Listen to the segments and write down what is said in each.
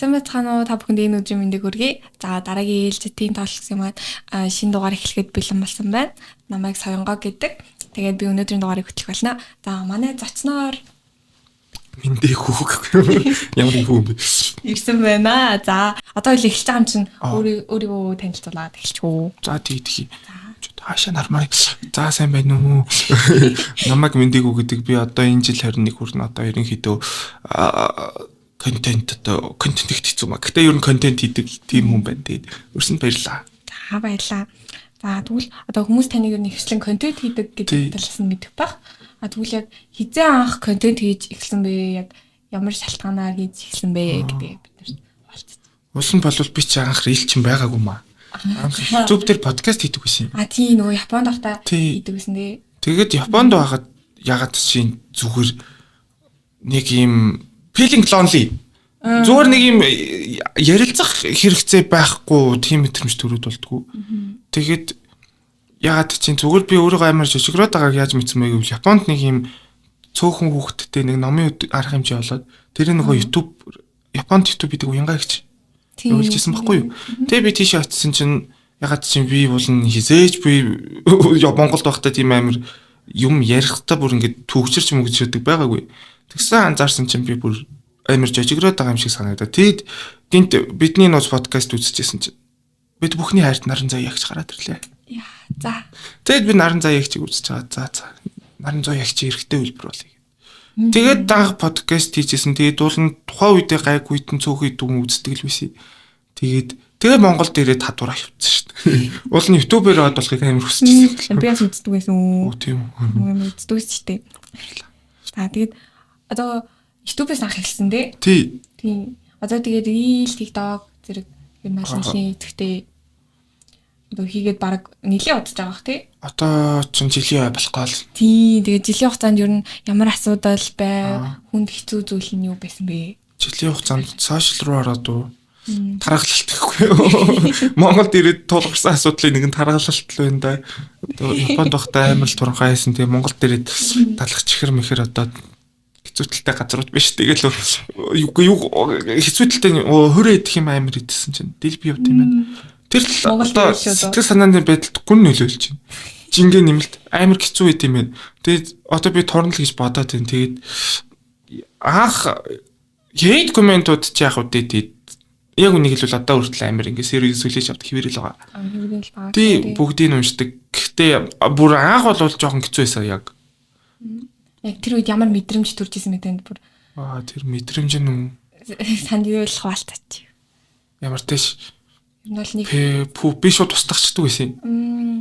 Сайн байцгаана уу? Та бүхэнд энэ өдрийн мэндийг хүргэе. За дараагийн ээлжидийн тоолсон маань шинэ дугаар эхлэхэд бэлэн болсон байна. Намайг Соёнгоо гэдэг. Тэгээд би өнөөдрийн дугаарыг хөтлөх болно. За манай зочноор Мэндээ хүүг ямар юм бэ? ирсэн байна. За одоо л эхэлж байгаа юм чинь өөрийгөө танилцуулаад эхэлчихв. За тийдхий. Хаашаа нармаа. За сайн байна уу? Намайг Мэндээ хүүг гэдэг. Би одоо энэ жил 21 хүрнэ. Одоо ерөнхийдөө контент их хэцүү маа. Гэтэ ер нь контент хийдэг тийм хүн байна. Тэгээд өрсөнд баярлаа. За баярлаа. За тэгвэл одоо хүмүүс таныг ер нь ихчлэн контент хийдэг гэдэг талаас нь мэдэх бах. Тэгвэл яг хизээ анх контент хийж эхэлсэн бэ? Яг ямар шалтгаанаар хийж эхэлсэн бэ гэдэг бид нарт болчихсон. Усан болвол би ч анх рил чин байгаагүй маа. Анх YouTube дээр подкаст хийдэг байсан. Тийм нөгөө Японд байхдаа хийдэг байсан дээ. Тэгээд Японд байхад ягаад чинь зүгээр нэг юм feeling lonely. Зүгээр нэг юм ярилцах хэрэгцээ байхгүй тийм мэдрэмж төрөд болдгоо. Тэгээд ягаад чинь зүгээр би өөрийгөө амар жижигроод байгааг яаж мэдсэн бэ гэвэл Японд нэг юм цөөхөн хүүхэдтэй нэг номын арга хэмжээ болоод тэр нөгөө YouTube Японд YouTube гэдэг уянгаа гэж явуулжсэн байхгүй юу. Тэгээ би тийш очисон чинь ягаад чинь би болон хизээж би Монголд байхдаа тийм амар юм ярихдаа бүр ингээд төгчөрч мөгжөөдөг байгаагүй. Тэгсэн анзаарсан чинь би бүр амар жижигроод байгаа юм шиг санагдаа. Тэгэд гинт бидний нууц подкаст үзчихсэн чинь бид бүхний хайрт наран заа ягч гараад ирлээ. За. Тэгэд би наран заа ягчийг үзэж байгаа. За. Наран заа ягч эрэхтэй хэлбэр болъё. Тэгээд даах подкаст хийжсэн. Тэгээд дуулан тухайн үедээ гайгүйтэн цөөхий дүн үздэг л байсан. Тэгээд Монголд ирээд хадвар авчихсан шүү дээ. Уул нь YouTube-ээр од болохыг амар хүсчихсэн. Би бас үздэг байсан үү? Тийм үү. Үздэг шүү дээ. За тэгээд одоо YouTube-ээс анх эхэлсэн дээ. Тийм. Одоо тэгээд Reel, TikTok зэрэг юм алсын идэвхтэй одоо хийгээд баг нэлийн удаж байгаа бах тий. Одоо ч жилийн болох гол. Тийм. Тэгээд жилийн хугацаанд ер нь ямар асуудал байв? Хүнд хэцүү зүйл нь юу байсан бэ? Жилийн хугацаанд сошиал руу ороод тархалт гэхгүй юу? Монголд ирээд тулгарсан асуудлын нэг нь тархалт байна да. Одоо Японд байхдаа амар л туранхай байсан. Тэгээ Монголд ирээд талах чихэр мэхэр одоо хэцүүтэлтэй газрууд биш. Тэгэл юу хэцүүтэлтэй хөрөө идэх юм амар идсэн чинь дэлби явт юм байна. Тэр одоо сэтгэл санааны байдалд гүн нөлөөлж байна. Жингээ нэмэлт амар хэцүү байт юм байна. Тэгээд одоо би торнол гэж бодоод байна. Тэгээд анх хейт комментууд ч яах вэ тэгээд яг үнийг хэлвэл одоо хүртэл амар ингэ сервис сүлээж авдаг хэвээрэл байгаа. Хэвээрэл байгаа. Тий бүгдийг уншдаг. Гэхдээ бүр анх бол жоохон хэцүү байсан яг. Яг тэр үед ямар мэдрэмж төрж исэн бэ танд бүр? Тэр мэдрэмж нь санд юу л хуваалцаач. Ямар тэш. Энэ бол нэг би шууд тусдагчдаг байсан.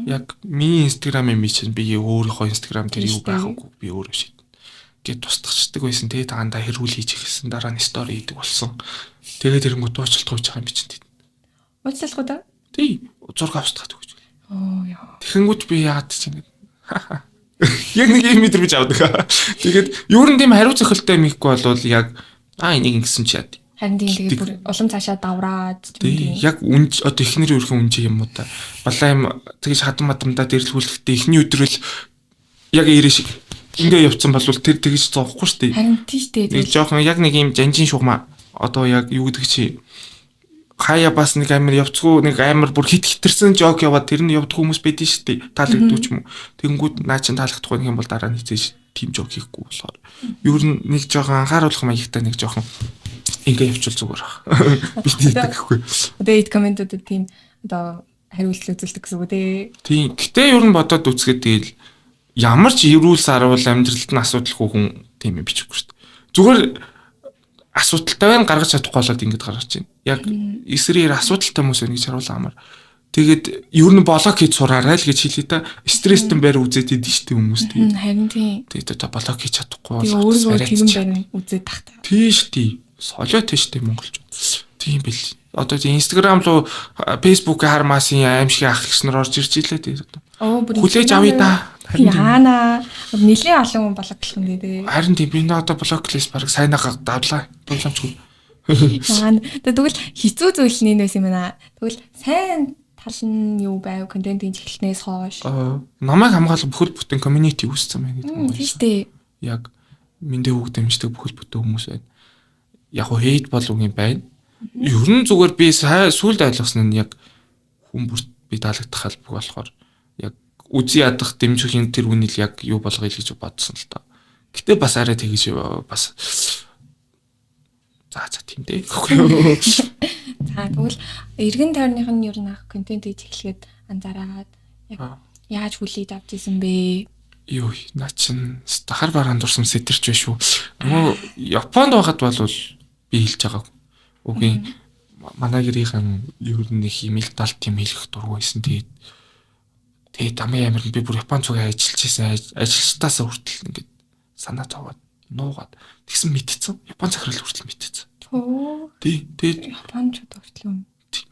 Яг миний Instagram-ын ми чинь би өөрийнхөө Instagram дээр юу байхгүй би өөрөө шийд. Гэт тусдагчдаг байсан. Тэгээд даандаа хэрүүл хийж эхэлсэн. Дараа нь story хийдэг болсон. Тэгээд тэрэнгүүт уучлалт гуйж байгаа юм бичэн. Уучлалт гоо да? Тий. Зураг авчихдаг гэж. Яа. Тэгэнгүүт би яагаад ч ингэ. Яг нэг юм мэдрэмж авдаг. Тэгээд юу н тийм хариу цохилтой юм ихгүй болвол яг энийг ингэсэн ч яа. Харин тэгээд бүр улам цаашаа давраад тийм яг үнж одоо эхнэрийн өрхөн үнж юм уу та. Балаа юм тэгж хадам мадамдаа дэрлгүүлэхдээ эхний өдрөл яг ирээ шиг ингээ явцсан болвол тэр тэгж зоохгүй шүү дээ. Харин тийш дээ. Нэг жоохон яг нэг юм жанжин шугамаа одоо яг юу гэдэг чи хаяа бас нэг амар явцгүй нэг амар бүр хитэрсэн жок яваад тэр нь явдаг хүмүүс байдэн шүү дээ. Таалагддаг ч юм уу. Тэгэнгүүт наа чин таалагдахгүй юм бол дараа нь хийжээж тим жок хийхгүй болохоор. Юу нэг жоохон анхааруулах маягтай нэг жоохон ингээ явуул зүгээр ах. Биш тийдэхгүй. Одоо эд комментуудад тийм одоо хариулт үзүүлдэг гэсэн үг үү? Тийм. Гэтэ ер нь бодоод үзгээд тэгэл ямар ч эрүүл сарвал амьдралд нь асуудалгүй хүн тийм юм бичихгүй шүү дээ. Зүгээр асуудалтай байна гаргаж чадахгүй болоод ингэж гаргаж байна. Яг эсрээр асуудалтай хүмүүс байна гэж харуулсан амар. Тэгээд ер нь блок хийж сураарай л гэж хэлээ та. Стресстэй байр үзээд идэв шүү дээ хүмүүс тийм. Харин тийм. Тэгээд одоо блок хийж чадахгүй бол өөрөөр тийм байр үзээд тахтай. Тийш тий. Солио тийш дээ монголчууд. Тийм бил. Одоо Instagram руу Facebook хармаасын аимшиг ах гиснэр орж ирж илээ тий. Хүлээж авъя да. Яана. Нилийн олон хүн блоклох юм дээ. Харин тийм би одоо блоклээс баг сайнаа давлаа. Дууламчгүй. Тэгвэл хэцүү зүйл нь байсан юм байна. Тэгвэл сайн тал нь юу байв контент хийж эхлэнээс хойш. Намайг хамгаалах бүхэл бүтэн community үүссэн байна гэдэг юм. Тийм шүү дээ. Яг Мэндээ хүүг дэмждэг бүхэл бүтэн хүмүүс байна. Яг хейт болов юм байна. Ер нь зүгээр би сүүлд ойлгосон нь яг хүмүүст би таалагдах албаг болохоор яг үзий ядах дэмжихийн тэр үнэл яг юу болгоё гэж бодсон л доо. Гэтэ бас арай тэгэж бас за тийм дээ. За тэгвэл эргэн тойрных нь ер нь ах контент хийж эхлэхэд анзаараад яг яаж хүлээж авч исэн бэ? Юу наа чин хар бараан дурсам сэтэрч байна шүү. Нөгөө Японд байхад бол би хэлж байгаа. Үгүй манай гэрийнхэн ер нь нэг имэйл далт юм хэлэх дургүй байсан. Тэгээд амын амир би бүр Япон цугаа ажиллаж байсан. Ажилчтаасаа хүртэл ингээд санаа зовоод нуугаад тэгсэн мэдчихсэн. Япон захирал хүртэл мэдчихсэн. Тэгээд Япон ч хүртэл юм.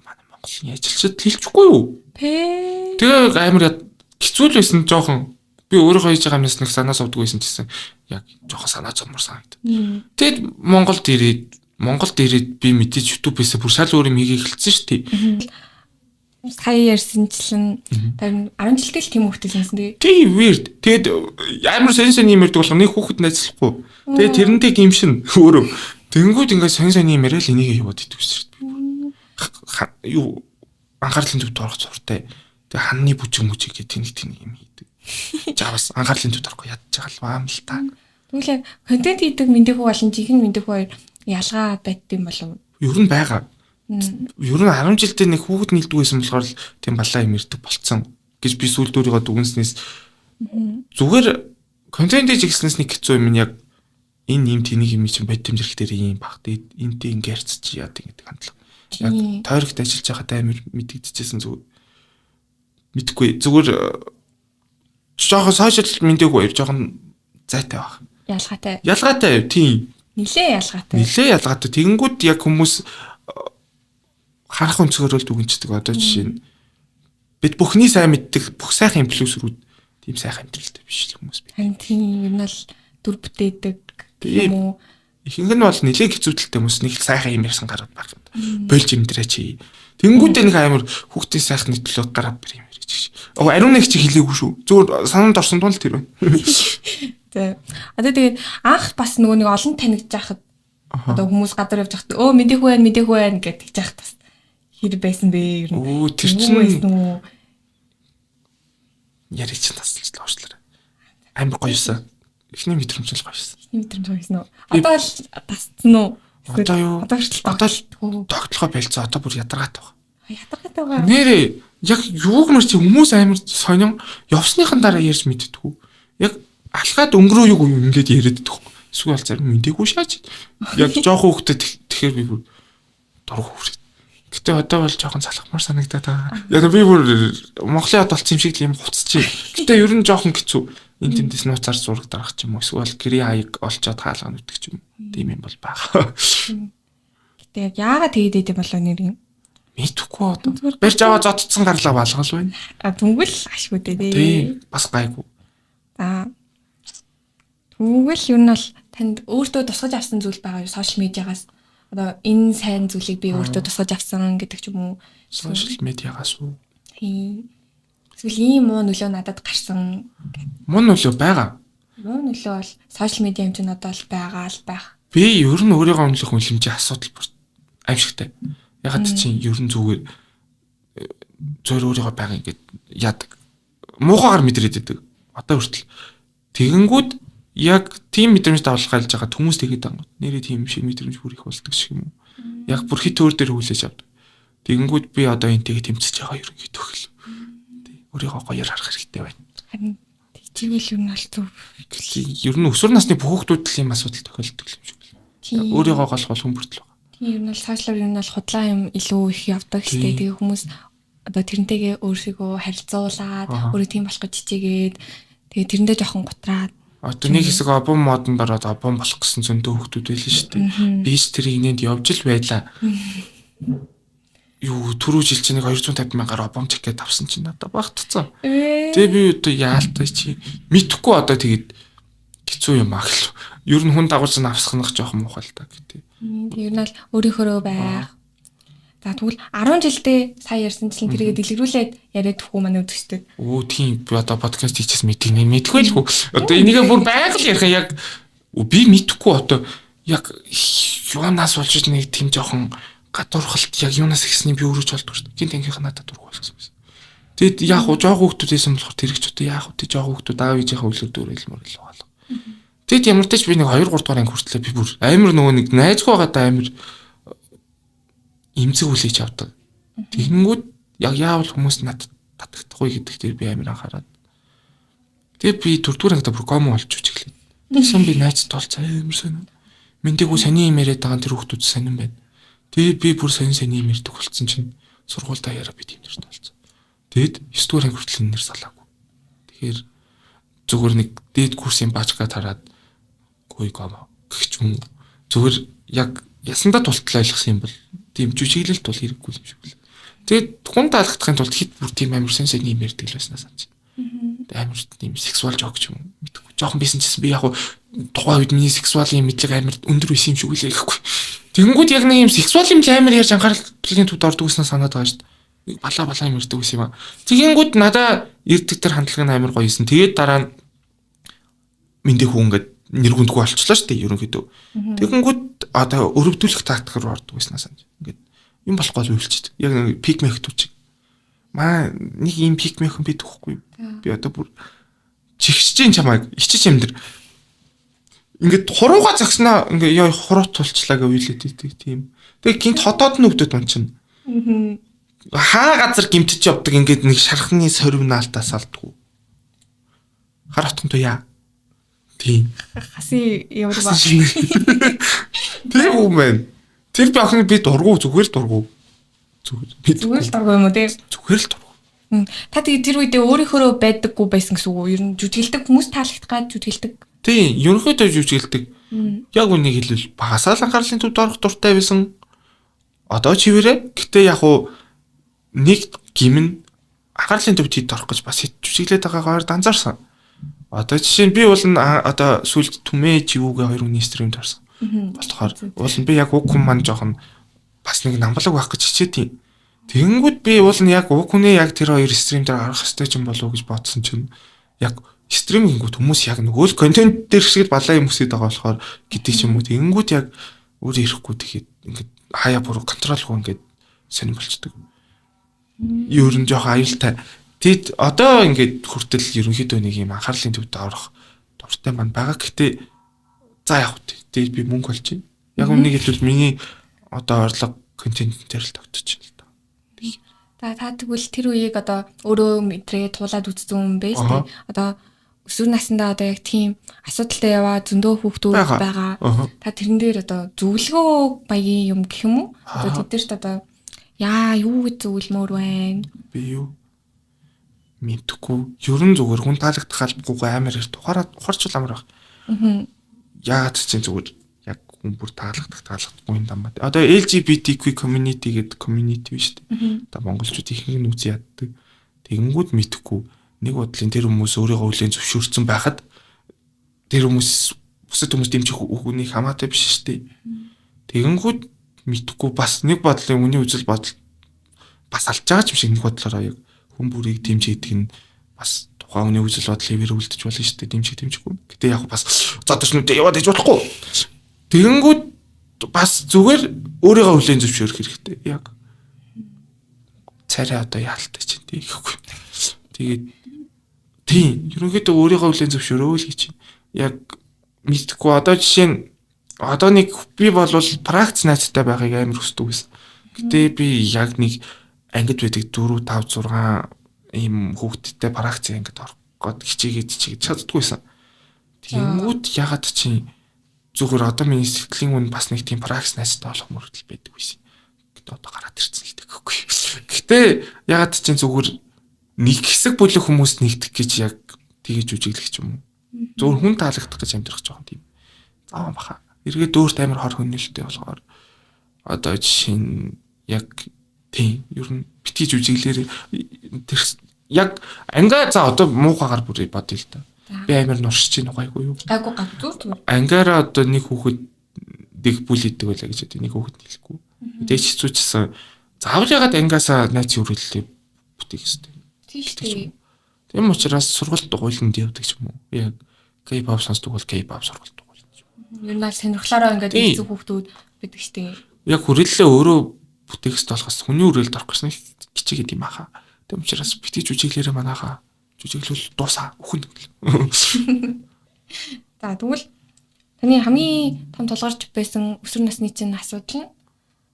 Манай Монголын ажилчид хэлчихгүй юу? Тэгээ амир хэцүү л байсан жоохон. Би өөрөө хийж байгаа юмнаас нэг санаа зовдгүй байсан гэсэн. Яг жоохон санаа зовмор санагд. Тэгээд Монголд ирээд би мэдээж YouTube-ээс бүр шал өөр юм хийгээ эхэлсэн шүү дээ. Сая ярьсанчлан 10 жилдээ л тийм хөлтэй сансан тэгээ. Тийм weird. Тэгээд амар сонь юм ярьдаг болох нэг хүүхэд найзлахгүй. Тэгээд тэрнтэй гимшин өөрөө. Тэнгүүд ингээд сонь юм яриа л энийг яваад идэх гэсэн шүү дээ. Юу анхаарлын төвд орох зуртай. Тэгээд ханны бүжиг гэдэг тийм юм хийдэг. Жавас анхаарлын төвд орохгүй ядж байгаа л та. Тэгвэл контент хийдэг мэдэхүү болон жинхэнэ мэдэхүү хоёр ялгаа байдсан болов. Ер нь байгаа. Ер нь 10 жилдээ нэг хүүхэд нийлдэг байсан болохоор л тийм балаа юм ирдэг болцсон гэж би сүүлд өөрийгөө дүгнснээс зүгээр контент хийж гиснээс нэг хэцүү юм яг энэ юм тэнийг юм чинь бод тэмжрэх дээр юм баг. Тэгээд энтэй ингээрцэж яадаг гэдэг хандлага. Яг тойрогт ажиллаж байхад амар мэдэгдэжсэн зүгээр мэдхгүй зүгээр жоохон сошиал мэдээгүй жоохон зайтай баг. Ялгаатай тийм. Нилээ ялгаатай. Тэгэнгүүт яг хүмүүс харах өнцгөрөөл дүгнждэг одоо жишээ нь бид бүхний сайн мэддэг бүх сайхан инфлюенсерүүд тийм сайхан амьдралтай биш л хүмүүс би. Тийм юм л дүр бүтээдэг юм уу? Ихэнх нь бол нэлээд хэцүүдэлтэй хүмүүс нэг сайхан юм ярьсан гараад байх юм. Болж имдрээч. Тэнгүүдээ нэг амар хүүхдийн сайхны төлөө гараад бэр юм ярьж гэж. Ариун нэг чи хэлээгүй шүү. Зүгээр санаанд орсон тул тэр байна. За. Одоо тэгээд анх бас нөгөө нэг олон танигдж байхад одоо хүмүүс гадар явж байхад мэдээгүй байна гэдэг тэгж байхад бас хэр байсан бэ ер нь. Тэр чинь яриа чинь тасалж лоочлаа. Амар гоёсан. Эхний мэдрэмж л гоёсан. Одоо л тасцсан уу? Одоо юу? Одоо л тогтлохоо байлцаа. Одоо бүр ядаргаатай байгаа. Нэрээ яг юуг мөр чи хүмүүс амар сонин явсныхан дараа ярьж мэддэггүй. Яг алхаад өнгөрөө юу ингээд яриад идэх. Эсвэл зарим мэдээгүй шааж. Яг жоохон хөвгөд тэгэхээр би бүр дург хүрээ. Гэтэ одоо бол жоохон залхамар санагдаад байгаа. Яг би бүр Монголын хот болсон юм шиг л юм хуцчих. Гэтэ ер нь жоохон хэцүү. Энд тэндээс нууцаар зураг дарах ч юм уу. Эсвэл гэрээ хаяг олцоод хаалгаа нүтгэх ч юм. Тийм юм бол байгаа. Гэтэ яг яагаад тэгээд идэв болоо нэр юм? Мэдхгүй одоо. Барьж аваа зодцсон гарлаа балгал байна. Түнгэл ашгүй дээ. Тийм бас гайгүй. Түнгэл ер нь бол танд өөртөө тусгаж авсан зүйл байгаа юу сошиал медиагаас? Одоо энэ сайн зүйлийг би өөртөө тусгаж авсан гэдэг ч юм уу? Сошиал медиагаас уу? Тийм. Эсвэл ийм муу нөлөө надад гарсан. Муу нөлөө байгаа. Муу нөлөө бол сошиал медиа юм чинь одоо л байгаа л байх. Би ер нь өөрийгөө үнэлэх үнэлэмжийн асуудал бүр аимшигтай. Ягаад чинь ер нь зүгээр өөрийгөө байгаа ингээд яадаг. Муухайгаар мэдрээд байдаг. Одоо хүртэл тэгэнгүүт яг тийм мэдрэмж давлах айлж байгаа хүмүүс тэгээд байгаа. Нэрээ тийм шиг мэдрэмж бүр их болдог шиг юм уу? Яг бүр хит өөр дээр хүлээж авдаг. Тэгэнгүүт би одоо энтэйгээ тэмцэж байгаа ерөнхийдөө хэл. Өөрийгөө гоёор харах хэрэгтэй байна. Харин тэгвэл ер нь аль төв. Ер нь өсвөр насны бүх хүүхдүүд л ийм асуудал тохиолддог юм шиг л. Өөрийгөө голох хүн бүртэл байгаа. Тийм ер нь бол сошиалар ер нь бол худлаа юм илүү их явдаг штэ. Тэгээ хүмүүс одоо тэрнтэйгээ өөрсдөө харилцуулаад өөрөө тийм болох гэж хичээгээд тэгээ тэрэндээ жоохон гутраад одоо нэг хэсэг обон модонд ороод обон болох гэсэн зөндөө хүүхдүүд байлаа шүү дээ. Би ч тэрийг нэнд явж л байлаа. Юу түрүү жил чинь 250 мянгаар обон чекэт авсан чинь надад багтцсан. Тэгээ би одоо яалтай чи мэдхгүй одоо тэгээд хэцүү юм аа гэл. Ер нь хүн дагуулж авсгах жоохон муухай л та гэдэг. Ер нь бол өөрийнхөө байх. За тэгвэл 10 жилдээ сая ярьсанчлан тэргээ дэлгэрүүлээд яриад төхөө манай үзэгчдэд. Тийм би одоо подкаст хийчихсэн мэдгүй л хөө. Одоо энийгээ бүр байгаль ярих яг би мэдхгүй одоо яг юунаас болж нэг тийм жоохон гадуурхалт яг юунаас ихсний би өөрөө ч болдгоо шүү дээ. Гинт ангийнх надад дургуй болсон байсан. Тэгэд яг уу жоох хүүхдүүд байсан болохоор тэрэгч одоо яг уу тий жоох хүүхдүүд аав ээжийнхээ үлгэр дүүрэл мөрөл байгаа. Тэгэд ямар ч тач би нэг 2 3 дугаар анги хүртлээ би бүр амар нөгөө нэг найзгүй байгаад амар имзэг үлээж авдаг. Тэгэнгүүт яг яавал хүмүүс надад татагдахгүй гэдэг дээр би амар анхаарад. Тэгээд би 4 дугаар ангид бүр комо болж үжиглээ. Тэгсэн би найзтай толцоо амар сонь. Мэндэггүй сони юм яриад байгаа тэр хүүхдүүд сонин байна. Тэгээд би бүр сонин юм ярьдаг болцсон чинь сургуультай яриа би тийм нэртэй болцсон. Тэгэд 9 дугаар анги хүртэл нэр салаагүй. Тэгэхээр зүгээр нэг дээд курсын баачгаа тараад гой комо гэх юм. Зүгээр яг ясандаа тултлаа ойлгосон юм бол тийм жүжиглэлт бол хэрэггүй юм шиг л. Тэгээд хүн таалагдахын тулд хит бүр тийм амар сонь юм ярьдаг л байснаа санаж. Амар тийм сексуал жок ч юм мэдгүй. Жохон бисэн чсэн би яг тухайн үед миний сексуалын мэдлэг амар өндөр байсан юм шиг үлээ гэхгүй. Тэгэнгүүт яг нэг юм сексуал юм амар ярьж анхаарлын төвд ордог гэснээр санаад байгаа шүү дээ. Балаа юм ярьдаг гэсэн юм аа. Тэгэнгүүт надаа ирдэг тэр хандлага нь амар гоё юусэн. Тэгээд дараа нь мэндээ хүн ингээд нэр хүндгүй болчихлоо шүү дээ ерөнхийдөө. Тэгэнгүүт одоо өрөвдүүлэх тактик руу ордог гэснээр санаж. Ингээд юм болохгүй л үйлчихэд. Яг нэг пик мэхтүүч. Маа нэг юм пик мэхэн би төгөхгүй. Би одоо бүр чигшиж ин чамайг ичиж юм дэр. Ингээд хурууга загснаа ингээ яа хуруут тулчлаа гэж үйлээд тийм. Тэгээ гинт хотоод нь өвдөд мөн чинь. Хаа газар гимтэж явдаг ингээд нэг шархны сорвинаалтаас алдгүй. Хар хотон туяа. Тийм. Хаси ямар ба. Тэр үмэн. Тэр би охин би дургу зүгээр л дургу. Зүгээр л дургу юм уу те? Зүгээр л дургу. Та тэгээ тэр үедээ өөрийнхөө байдаггүй байсан гэсэн үг үү? Ер нь жүжиглдэг хүмүүс таалагдах гад жүжиглдэг. Тийм, ерөнхийдөө жүжиглдэг. Яг үнийг хэлвэл багасаа л анхаарлын төвд орох дуртай байсан. Одоо чивэрэ. Гэтэ яг уу нэг гимн анхаарлын төвд хэд орох гэж бас жүжиглээд байгаагаар анзаарсан. Одоо жишээ нь би бол одоо сүлд түмээ живүүгээ 2 үний стримд орсон. Болохоор уул нь би яг уг хүн маань жоохон бас нэг намблаг байх гэж хичээдیں۔ Тэгэнгүүт би уул нь яг уг хүнээ яг тэр 2 стрим дээр гарах хэрэгтэй юм болов уу гэж бодсон чинь яг стримингүүд хүмүүс яг нөгөө л контент дээр шиг балаа юм хүсэж байгаа болохоор гэдэг ч юм уу. Тэгэнгүүт яг өөр ирэхгүй тэгэхэд ингээд хаяа буруу контролгүй ингээд сонирм болчдөг. Ер нь жоох аюултай. Тэгэд одоо ингээд хүртэл ерөнхийдөө нэг юм анхаарлын төвд орох дуртай маань байгаа. Гэхдээ за яг тэгээд би мөнгө олж байна. Яг үнийг хэлбэл миний одоо орлого контент дээр л тогтчих л та. Та тэгвэл тэр үеийг одоо өөрөө мэдрээ туулаад үзсэн юм бэ шүү дээ. Одоо өсвөр насндаа одоо яг тийм асуудалтай яваа зөндөө хүүхдүүд байгаа. Та тэрэн дээр одоо зөвлөгөө баягийн юм гэх юм уу? Одоо тэдэрт одоо юу гэж зөвлөмөр байна? Би юу мэдхгүй. Ерөн зүгээр хүн таалагдах албагүй амар их ухаарч амар байх. Яагаад ч зүгээр яг хүн бүр таалагдахгүй юм даа. Одоо LGBTQ community гэдэг community биш үү? Одоо монголчууд ихэнх нь үгүй яддаг. Тэгэнгүүт мэдхгүй. Нэг бодлын тэр хүмүүс өөрийгөө хүлээн зөвшөөрсөн байхад тэр хүмүүс бусад хүмүүс дэмжих үгүнийг хамаатай биш шүү дээ. Тэгэнгүүт мэдхгүй бас нэг бодлын үний үзэл бодол бас алж байгаа юм шиг нэг бодлороо яг хүн бүрийг дэмжиж нь бас тухайн үний үзэл бодлыг хэвээр үлдэж болно шүү дээ. Дэмжихгүй. Гэтэ яг бас задашнуудаа яваад иж болохгүй. Тэгэнгүүт бас зүгээр өөрийгөө хүлээн зөвшөөрөх хэрэгтэй. Яг царай одоо яалтаа чинь тийхгүй. Тэгээд тийм ерөнхийдөө өөрийгөө хүлээн зөвшөөрөө л гэж яг мэдхгүй. Одоо жишээ нь одоо нэг би бол практик найзтай байхыг амар хүсдэг байсан. Гэтэ би яг нэг ангид байдаг 4 5 6 ийм хүүхдтэй практик ангид орох гээд хичээгээд чаддаггүйсэн. Тэнгүүд ягаад чи зүгээр одоо миний сэтгэлийн үн бас нэг тийм практик найзтай болох мөрөдөл байдаг байсан. Гэтэ одоо гараад ирсэн л тэгэхгүй. Гэтэ ягаад чи зүгээр нэг хэсэг бүлэг хүмүүст нэгдэх гэж яг тгийж үжиглэх юм уу? Зөвхөн хүн таалагдах гэж амьдрах жоохон тийм зааван баха. Эргээд өөрт амар хор хөнөөлттэй болохоор одоо жишээ нь яг тийм ер нь битгий үжиглэр тэр яг ангиа за одоо муухагаар бүр бодъё л да. Би амар нуршиж байна гайгүй юу? Гайгүй зүгээр. Ангиараа одоо нэг хүүхэд дэг бүл идэг байлаа гэж одоо нэг хүүхэд хэлэхгүй. Мэдээж хэцүүчсэн. Заавал ягаад ангиасаа найз өрөөллөө бүтээх хэвээр. Тийм. Тийм учраас сургалт дугуйланд явдаг ч юм уу. Яг K-pop сонсдог бол K-pop сургалт дугуйланд. Ер нь сонирхлоороо ингээд эцэг хүүхдүүд байдаг штеп. Яг хүрээлээ өөрөө бүтээгс толгоос хүний үрэлд орох гэсэн кичиг юм аха. Тэм учраас бити жүжиглэрээ манайха жүжиглүүл дуусаа өхөн. За тэгвэл таны хамгийн том тулгарч байсан өсвөр насны чинь асуудал нь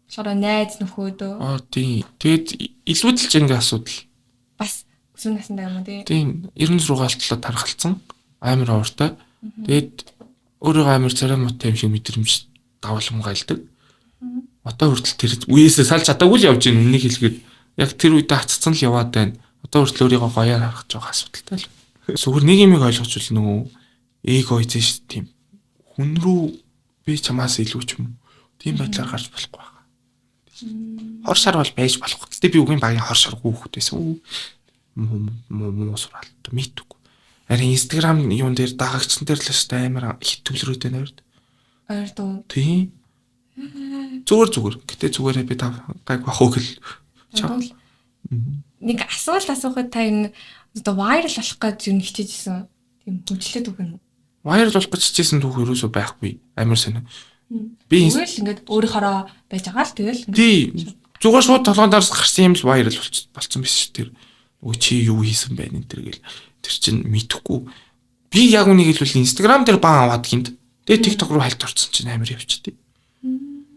болохоор найз нөхөдөө. Тийм. Тэгэд илүүдэлж ингээ асуудал. Бас өсвөр насндаа юм уу тий? Тийм. 96 галтлаа тархалцсан. Амар ууртай. Тэгэд өөрийгөө амар царамуутай юм шиг мэдрэмж давалм гайлдаг. Одоо хүртэл тэр үеэсээ салж чадаагүй л явж гин үнийг хэлгээд яг тэр үедээ хаццсан л яваад байна. Одоо хүртэл өөрийгөө гоёар харах гэж байгаа асуудалтай л. Зүгээр нэг юмыг ойлгочихвол нөгөө эго эзэн шүү тийм. Хүн рүү би чамаас илүү ч юм. Тийм байдлаар гарч болохгүй байгаа. Хор шар бол байж болох. Гэтэ би үгийн багийн хор шаргүй хүүхэд байсан. Муу сураалт мэдгүй. Харин Instagram юун дээр дагагчсан дээр л өстэй амар хит төвлөрөөд байна өрд. Ойрдоо. Тийм. Зүгээр. Гэтэ зүгээрээ би та гайг бахуу гэл. Нэг асуулт асуухад та энэ одоо viral болох гэж юу хичээжсэн. Тийм хөгжлөд өгнө. Viral болох гэж хичээсэн түүх ерөөсөө байхгүй. Амар сонио. Би тэгэл ингээд өөрийнхоороо байж байгаа л тэгэл. Тийм. Зүгээр шууд толгойдоос гарсан юм л viral болцсон биш шүү тэр. Өө чи юу хийсэн бэ энэ төр гэл. Тэр чинь мэдхгүй. Би яг үнийг хэлвэл Instagram дээр баан аваад гинт. Тэгээ TikTok руу хальт орсон чинь амар явчихдээ.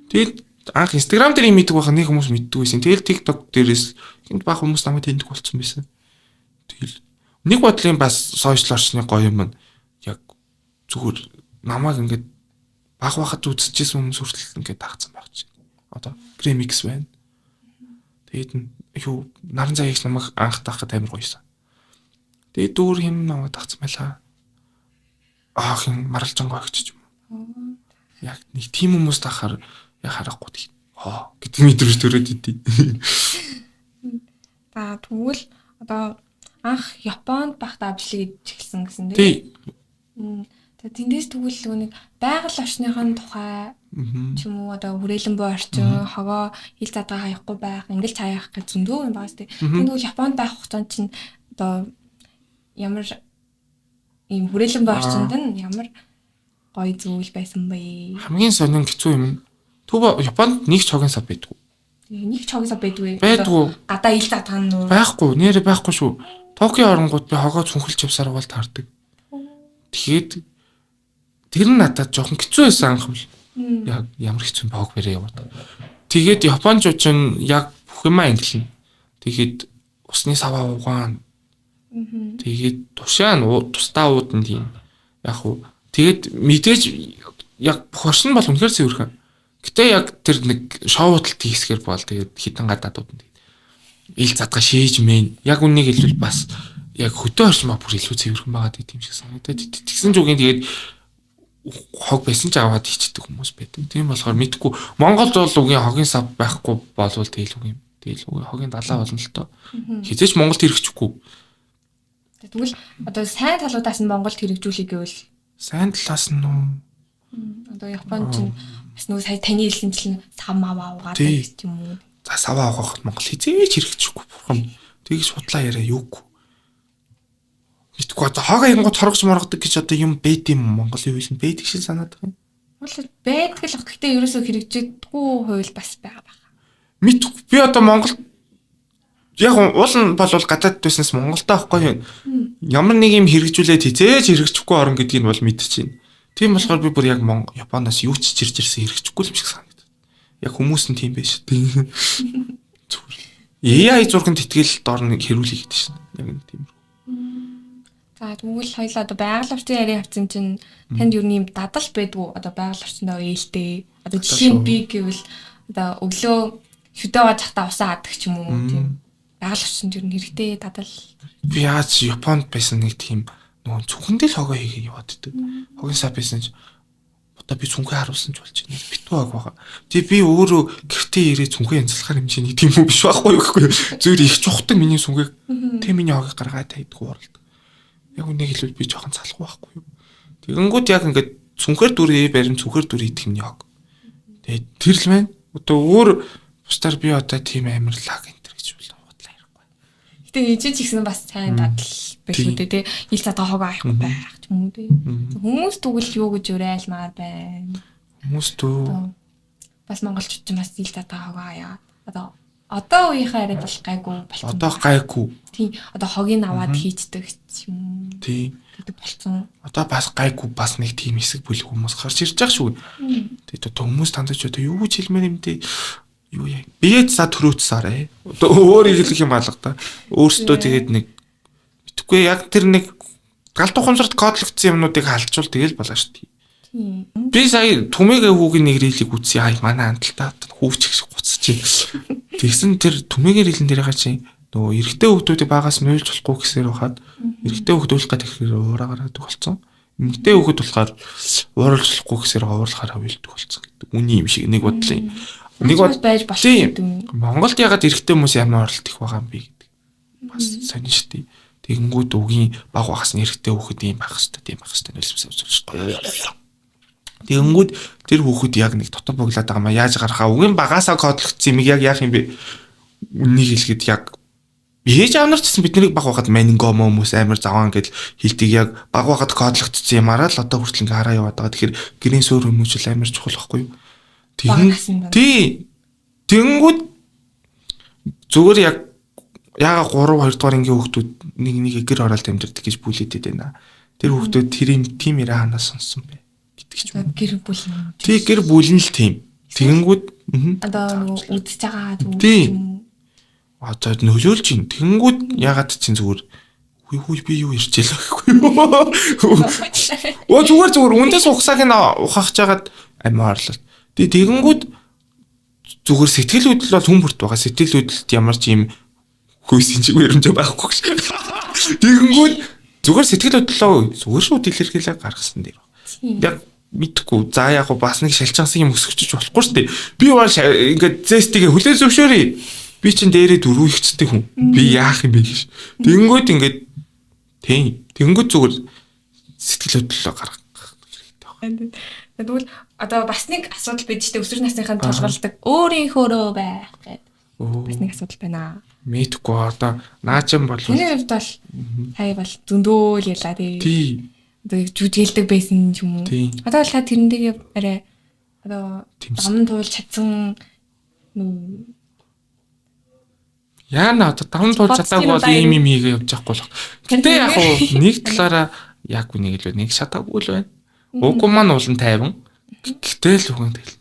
Тэгээд анх Instagram дээр юм мэддэг байхад нэг хүмүүс мэддэг байсан. Тэгэл TikTok дээрээс гинт баах хүмүүс намайг тэндэх болцсон байсан. Тэгэл нэг бодлын бас сошиал орчны гоё юм. Яг зүгээр намайг ингээд баах байхад үзчихсэн хүмүүс хүртэл ингээд тагцсан байх чинь. Одоо Remix байна. Тэгээд юу наран заяагч намайг анх таахад амар гоёсан. Тэгээд дүүр хин намайг тагцсан байлаа. Хин маралжангаа гэж юм. Яг нэг тийм хүмүүс тахаар яг харахгүй тийм. Гэдэг мэдрэмж төрөөд идэв. За тэгвэл одоо анх Японд багтаа бичлэг хийчихсэн гэсэн тийм. Тэгээд тэндээс тэгвэл нэг байгаль орчныхын тухай ч юм уу одоо хүрээлэн буй орчин, хогоо хил задгаа хаяхгүй байх, ингээл цааяах гэж зөндөө юм байна шүү дээ. Тэгвэл Японд байх хугацаанд чинь одоо ямар ийм хүрээлэн буй орчинд нь ямар гоё зүйл байсан бэ? Хамгийн сонин хэцүү юм. Төв Японд нэг ч хогийн сав байдгүй. Нэг ч хогийн сав байдгүй. Байдгүй. Гадаа ил задгаа нь байхгүй, нэрээ байхгүй шүү. Токио оронгууд би хогоо цүнхэлж явсаар бол таардаг. Тэгээд тэр нь надад жоохон хэцүү байсан анх л. Яг ямар хэцүү баг бэрээ яваад. Тэгээд Япончууд чинь яг бүх юм ангилна. Тэгээд усны саваа угаана. Тэгээд тушаан тусдаа уудна тийм. Яг уу тэгээд мэдээж яг бүх орчин бол үнэхээр цэвэрхэн. Гэтэ яг тэр нэг шоууталт хийсгэр бол тэгээд хитэн гадаадууд нь ил задгаа шээж мэн. Яг үнийг хэлвэл бас яг хөдөө орчин маа бүр илүү цэвэрхэн байгаа тийм шиг санагдаад. Тэгсэн зүгийн тэгээд хог байсан ч аваад хийчдэг хүмүүс байдаг. Тийм болохоор мэдхгүй Монголд бол үгийн хогийн сав байхгүй болвол тэгэл үг юм. Тэгэл үг хогийн далаа болно л тоо. Хизээч Монголд хэрэгжихгүй. Тэгвэл одоо сайн талуудаас нь Монголд хэрэгжүүлэх гэвэл сайн талаас нь нүү. Одоо Японд ч бас нөгөө сая таны хэлсэнчлэн сав маваа угаад гэж юм уу? За саваа угаахад Монгол хизээч хэрэгжихгүй бурхан. Тэгж судлаа яриа юугүй. Мэдгүй одоо хага янгууд хоргож моргодог гэж одоо юм бэд юм Монгол юу вэ? Бэдэг шиг санаад байгаа юм. Монгол байдаг л гэхдээ ерөөсөө хэрэгжидэггүй хууль бас байгаа байна. Мэдгүй би одоо Монгол яг уул нь бол гадаад байснаас Монголтой авахгүй юм. Ямар нэг юм хэрэгжүүлээд хизээж хэрэгжихгүй орон гэдгийг бол мэдчихээн. Тийм болохоор би бүр яг Японоос юу ч чирж ирсэн хэрэгжихгүй юм шиг санагдав. Яг хүмүүс нь тийм байж шүү. AI зурганд итгэл дор нэг хэрүүлэх гэдэг шин. Яг нэг тийм. За тэгвэл хоёлаа одоо байгаль орчин яриа авсан чинь танд юу нэм дадал байдгүй одоо байгаль орчиндөө ээлтэй. Одоо жишээ нь би гэвэл одоо өглөө шүдэ байгаа захта усаа хаадаг ч юм уу тийм. Байгаль орчинд юу хэрэгтэй дадал. Би яаж Японд байсан нэг тийм нөгөө зүхэндээ л хогоо хийгээ яваад идэв. Хогийн сав байсан ч одоо би цүнхээ харуулсан ч болж байна. Битүү аг байгаа. Тэгээ би өөрөө гэртээ ирээ цүнхээ янзлахаар хэмжээний тийм үү биш байхгүй юу гэхгүй. Зүгээр их чухдаг миний цүнхээ. Тэ миний хогийг гаргаад тайдгүй уралд. Яг үнийг хэлвэл би жоохон залах байхгүй юу. Тэгэнгүүт яг ингээд цүнхээр дүрээ барим цүнхээр дүр идэх юм яг. Тэгээ тэр л байна. Одоо өөр бусдаар би одоо тийм амарлаг энэ төр гэж бодлоо ярихгүй. Гэтэ ээжээ ч гэсэн бас сайн дадал байх үү те. Ил цатаа хогоо аяхгүй байх ч юм уу те. Хүмүүс тэгвэл юу гэж уриалмаар байна. Хүмүүс төө бас монголчууд ч бас ил цатаа хогоо аяа. одоо үеийнхээ арай бол гайгүй болчихсон. Одоо гайгүй. Тийм. Одоо хогийг аваад хийждэг юм. Тийм. гэдэг болцсон. Одоо бас гайгүй бас нэг тийм хэсэг бүлэг хүмүүс гарч ирж байгаа шүү. Тэгээд одоо хүмүүс тандаж одоо юу гэж хэлмээр юм бэ? Юу яа. Биеэ за төрөөцсаарэ. Одоо өөр хэлэх юм алга та. Өөртөө тэгээд нэг мэдхгүй яг тэр нэг галт ухамсарт кодлогдсон юмнуудыг халжуул тэгэл болоо шүү дээ. Би сая түмэгээ хүүгийн нэг рилийг үзье. Ай манай анталтаа хүүч их гуцчих. Тэгсэн тэр түмэгээ рилэн дээрээ чи нөгөө эрэгтэй хүүхдүүдийг багаас нь уйлж болохгүй гэсээр хаад эрэгтэй хүүхд уйлах гэдэг хэрэг уураа гараад болсон. Эмэгтэй хүүхд болохоор уурлж болохгүй гэсээр уурлахаараа уйлдаг болсон гэдэг. Үний юм шиг нэг бодлоо. Нэг бод байж болох юм. Монголд ягаад эрэгтэй хүмүүс ямар оролт их байгаа юм бэ гэдэг. Бас сонин шүү дээ. Тэгэнгүүт үгийн баг багаас нь эрэгтэй хүүхэд юм байх хэвээр тийм байх хэвээр нэлсэмсээ үзүүлж. Тэгэнгүүт тэр хүүхэд яг нэг дотор боглоод байгаа маа яаж гарахаа үгийн багаасаа кодлогдсон юм яг яах юм бэ? Үнийг хэлэхэд яг ээж аав нар ч гэсэн биднийг баг байхад манингомо хүмүүс амар заван гэж хэлдэг яг баг байхад кодлогдсон юмараа л одоо хүртэл ингээ хараа яваад байгаа. Тэгэхээр гэрийн суур хүмүүжил амар чухал байхгүй юу? Тэгэнгүүт зүгээр яг яага 3 2 дугаар ангийн хүүхдүүд нэг гэр оролт амьдэрдэг гэж бүлээдээд байна. Тэр хүүхдүүд тэрийн тим яриа ханаас сонсон бэ гэдэг ч юм. Гэр бүл юм. Тий гэр бүл нь л тийм. Тэгэнгүүт одоо нөгөө үдчихэж байгаа юм. Одоо нөлөөлж ин. Тэгэнгүүт ягаад чинь зүгээр хүй би юу ирчээл байхгүй юу? Оо зүгээр үндэс ухсааг нь ухаахж хагаад амиарлал. Тэгэнгүүт зүгээр сэтгэл хөдлөл бол хүн бүрт байгаа. Сэтгэл хөдлөлт ямар ч юм хөөсийн чиг өрөмжөө байхгүй гэж. Тэгэнгүүт зүгээр сэтгэл хөдлөлөө зүгээр шүү дэлгэрхийлээ гаргасан дээр. Яг мэдхгүй. За яг бас нэг шалчаасан юм өсгөж болохгүй шүү дээ. Би бол ингээд зэстигээ хүлээ зөвшөөрье. Би чинь дээрээ дөрөв ихцтэй хүн. Би яах юм бэ гэж. Тэгэнгүүт ингээд тийм. Тэгэнгүүт зүгээр сэтгэл хөдлөлөө гаргах хэрэгтэй. Тэгвэл одоо бас нэг асуудал байж тээ өсвөр насныхаа толгойлдог өөрийнхөөрөө байх гэдэг. Бас нэг асуудал байна. Мэдхгүй одоо наачсан бол миний хувьд бол хай бол зөндөөл ялаа тий. Одоо жүжиглдэг байсан юм уу? Одоо л та тэрнтэйгээ арай одоо дам туулж чадсан яана одоо дам туулж чадаагүй бол ийм юм хийгээ явж байхгүй болох. Гэтэ яг нэг талаараа яг үнийг л нэг шатаагүй л байна. Уг маань уулан тайван. Гэтэл үгэн тэгэл.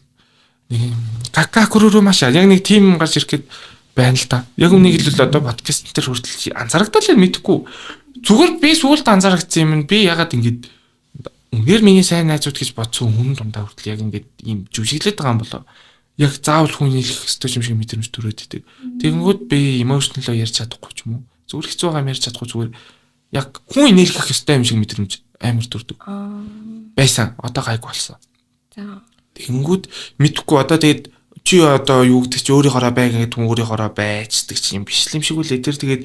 Нэг какакуруу маш яг нэг тим гарч ирэхэд байна л та. Яг үнийг л одоо подкаст дээр хүртэл анзаарагдал юм мэдхгүй. Зүгээр би сүүлд анзаарагдсан юм би ягаад ингэж үнээр миний сайн найзууд гэж бодсон хүн дундаа хүртэл яг ингэж ийм жүжиглээд байгаа юм болоо. Яг заавал хүн хэлэх ёстой юм шиг мэдрэмж төрөөд идэг. Тэгэнгүүт би emotional ярьж чадахгүй ч юм уу. Зүгээр хэцүү байгаа юм ярьж чадахгүй зүгээр яг хүн инээлгэх ёстой юм шиг мэдрэмж амар төрдөг. Байсан. Одоо гайг болсон. За. Тэгэнгүүт мэдхгүй одоо тэгээд чи одоо юу гэдэг чи өөрийнхоороо бай гэдэг хүн өөрийнхоороо байцдаг чи юм биш л юм шиг үлээ. Тэр тэгээд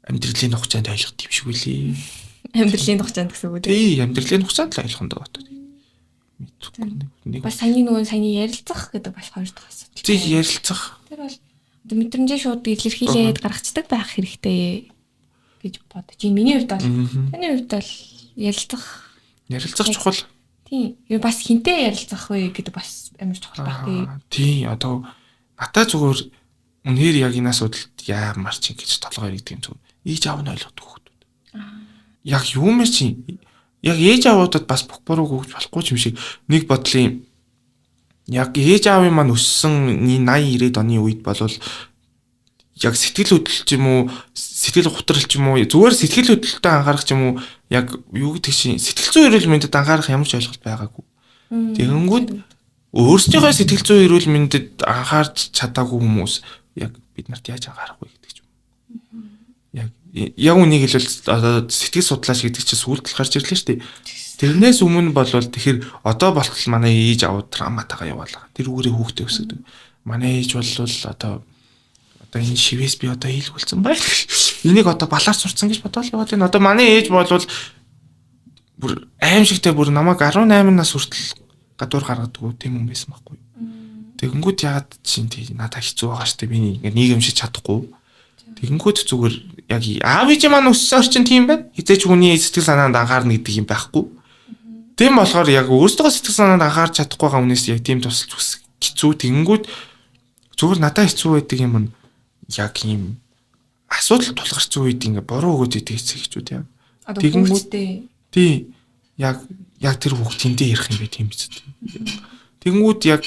амьдралын хугацаанд ойлгох юм шиг үлээ. Амьдралын хугацаанд гэсэн үг үү? Тий, амьдралын хугацаанд л ойлгох доо. Мэдхгүй нэг. Бас саяны ярилцах гэдэг бас хоёр дахь асуудал. Тий, ярилцах. Тэр бол мэдрэмжээ шууд илэрхийлээд гаргацдаг байх хэрэгтэй гэж бодож. Миний хувьд бол таны хувьд бол ярилцах чухал. Тийм. Юу бас хинтээ ярилцах вэ гэдэг бас амар чухал баг тий. Тий, одоо натаа зүгээр үнээр яг энэ асуудалд яамар чи гэж толгой ирдэг юм зүгээр. Ээж аав нь ойлгодог хүмүүс. Яг юумэр чи яг ээж аавуудад бас бүх буруу өгч болохгүй юм шиг нэг бодлын яг ээж аавын маань өссөн 80 90-ад оны үед болвол яг сэтгэл хөдлөл ч юм уу сэтгэл готрол ч юм уу зүгээр сэтгэл хөдлөлтөд анхаарах ч юм уу яг юу гэдэг чинь сэтгэл зүйн эрүүл мэндэд анхаарах ямар ч ойлголт байгаагүй. Тэгэнгүүт өөрсдийнхөө сэтгэл зүйн эрүүл мэндэд анхаарч чадаагүй хүмүүс яг бид нарт яаж анхаарах вэ гэдэг ч юм. Яг үнийг хэлвэл одоо сэтгэл судлаач гэдэг чинь сүүлд гарч ирлээ шүү дээ. Тэрнээс өмнө болвол тэгэхээр одоо болтол манай ээж аваад травматайгаа яваалаа. Тэр үүрээ хүүхдээ өсгөдөг. Манай ээж болвол одоо энэ шивээс би одоо хийлгүүлсэн байх. Энийг одоо балаар сурцсан гэж бодоод яваад байна. Одоо манай ээж болвол бүр аимшигтай бүр намайг 18 нас хүртэл гадуур гаргадаг тийм хүн байсан байхгүй. Тэгэнгүүт ягаад чинь тий надад хэцүү байгаа штэ би ингээ нийгэмшиж чадахгүй. Тэгэнгүүт зүгээр яг аав ээж маань өссөн орчин тийм байна. Хизээч хүний сэтгэл санаанд анхаарна гэдэг юм байхгүй. Тийм болохоор яг өөрсдөө сэтгэл санаанд анхаарч чадахгүй байгаа хүнээс яг тийм тусалж хэцүү тэгэнгүүт зүгээр надад хэцүү байдаг юм нь яг ийм асуудал тулгарч үед ингээ буруу өгөөд идэг хэцэгчүүд яа. Тэгэнгүүтээ тий яг тэр хүүхд тэндээ ярих юм бэ тийм биз. Тэгэнгүүт яг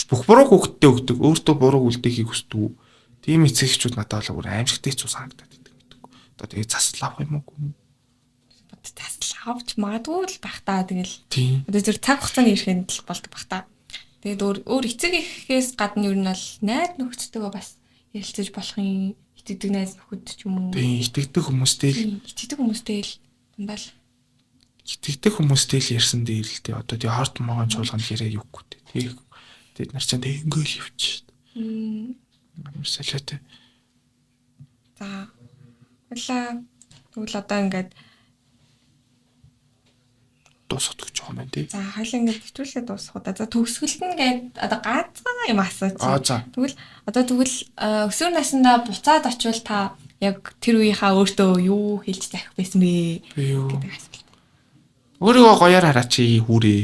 бүх буруу хүүхдтэй өгдөг. Өөртөө буруу үлдээхийг хүсдэг. Тийм эцэгчүүд надад бол аимшигтэй хэцүү санагдаад байдаг гэдэг. Одоо тэгээ заслаа авах юм уу? Заслаа авч магадгүй л байх та тэгэл. Тийм. Одоо зөв цаг хугацааны ирэхэд л болдог байх та. Тэгээд өөр эцэг ихээс гадна ер нь бол найз нөхдөдөө бас ярилцаж болохын итгэдэг найз нөхөд ч юм уу. Тийм, итгэдэг хүмүүстэй л дандаа л итгэдэг хүмүүстэй л ярьсан дээр л тий одоо тий хорт могон чуулганд яриа юугүй тий. Тэд нар ч ингээл явчих. Амар салаатай. За. Тэгвэл одоо ингээд дуусах гэж байгаа юм байна тий. За хоёул ингээд хэвчүүлээ дуусах удаа. За төгсгөлт нь гээд одоо ганцхан юм асууж. Тэгвэл өсвөр насндаа буцаад очивол та яг тэр үеийнхаа өөртөө юу хэлж захих байсан бэ? Гэдэг асуулт. Өөрийгөө гоёор хараач хүүрээ.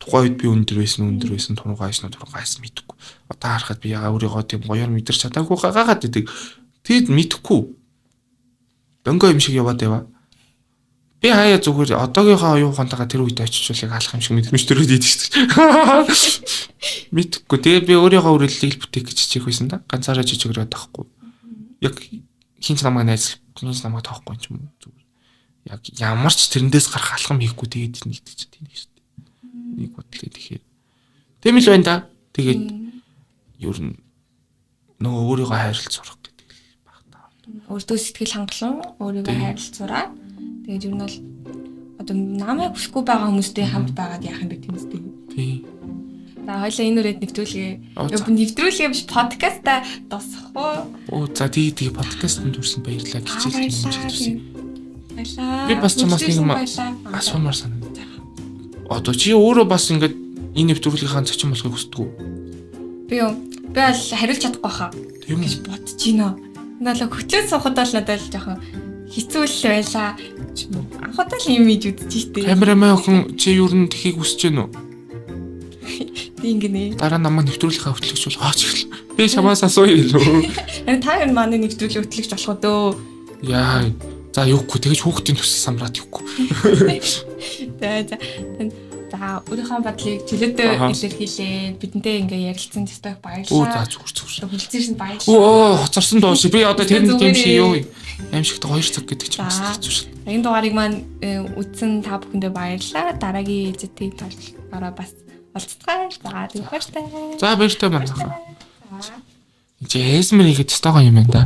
Тухайн үед би өндөр байсан тургайсан мэдэхгүй. Одоо харахад би яга өөрийгөө тийм гоёор мэдэрч чадаагүй гаагаад идэг. Тэгэд мэдэхгүй. Дөнгөө юм шиг яваад байва. Би хаяа зүгээр одоогийнхоо оюухантайгаа тэр үед очичвол яг алах юм шиг мэдрэмж төрөөд идэв шүү дээ. Мэдэхгүй. Тэгээ би өөрийнхөө үрэллийг бүтээх гэж хичээх байсан да. Ганцаараа жижигрээд тахгүй. Яг хинч намайг найзлах, хинч намайг тоохгүй юм зүгээр. Яг ямар ч тэрэндээс гарах алхам хийхгүй тэгээд нэгдэж тийм шүү дээ. Нэг бодлоо тэгэхээр. Тэм л байна да. Тэгээд ер нь нөгөө өөрийгөө хайрлаж сурах гэдэг л баг та. Өөртөө сэтгэл хангалуун, өөрийгөө хайрлаж сураад тэгээд ер нь бол одоо намайг хүсэхгүй байгаа хүмүүстэй хамт байгаад яах юм бэ тийм үстэй. Тийм. За хоёлаа энэ үрээд нэвтрүүлгээ. Нэвтрүүлгээ биш подкастаа дуусгах уу? За тэгээ подкастт дүрсэн баярлалаа хичээл юм шийдвэрсэн. Баярлалаа. Би бас чамаас нэг юм асуумаар санагдав. Одоо чи өөрөө бас ингээд энэ нэвтрүүлгийнхаа зочин болохыг хүсдэг үү? Би бол хариулж чадахгүй хаа. Тийм гэж бодож байна. Надад хөтлөөс сухад бол надад л жоохон хэцүү л байлаа. Анхудаа л юм ийж үзэж штэ. Камерамаа охин чи юу н тэхийг хүсэж гэнэ үү? Тийм гинэ. Дараа намайг нэвтрүүлэхээ хөтлөгч бол хаач ихэл. Би чамаас асууя гэлөө. Энэ та энэ манай нэвтрүүлэг хөтлөгч болох уу дөө? Яа. За юугүй тэгэж хүүхдийн төсөл самраад юугүй. За өөрийнхөө бодлыг чөлөөтэй илэрхийлээ. Бидэнтэй ингээ ярилцсан төстэй баярлалаа. За зүгээр. Хүлцээрсэн баярлалаа. Хоцорсон доош. Би одоо тэр нэг юм шиг юу аимшигтай 2 цаг гэдэг ч юм уу. Энэ дугаарыг маань үзсэн та бүхэндээ баярлалаа. Дараагийн эзэтийн талаараа бас олцгаая. За баяртай. За баяртай байна. За. Эзмэр ихэд стогоо юм байна да.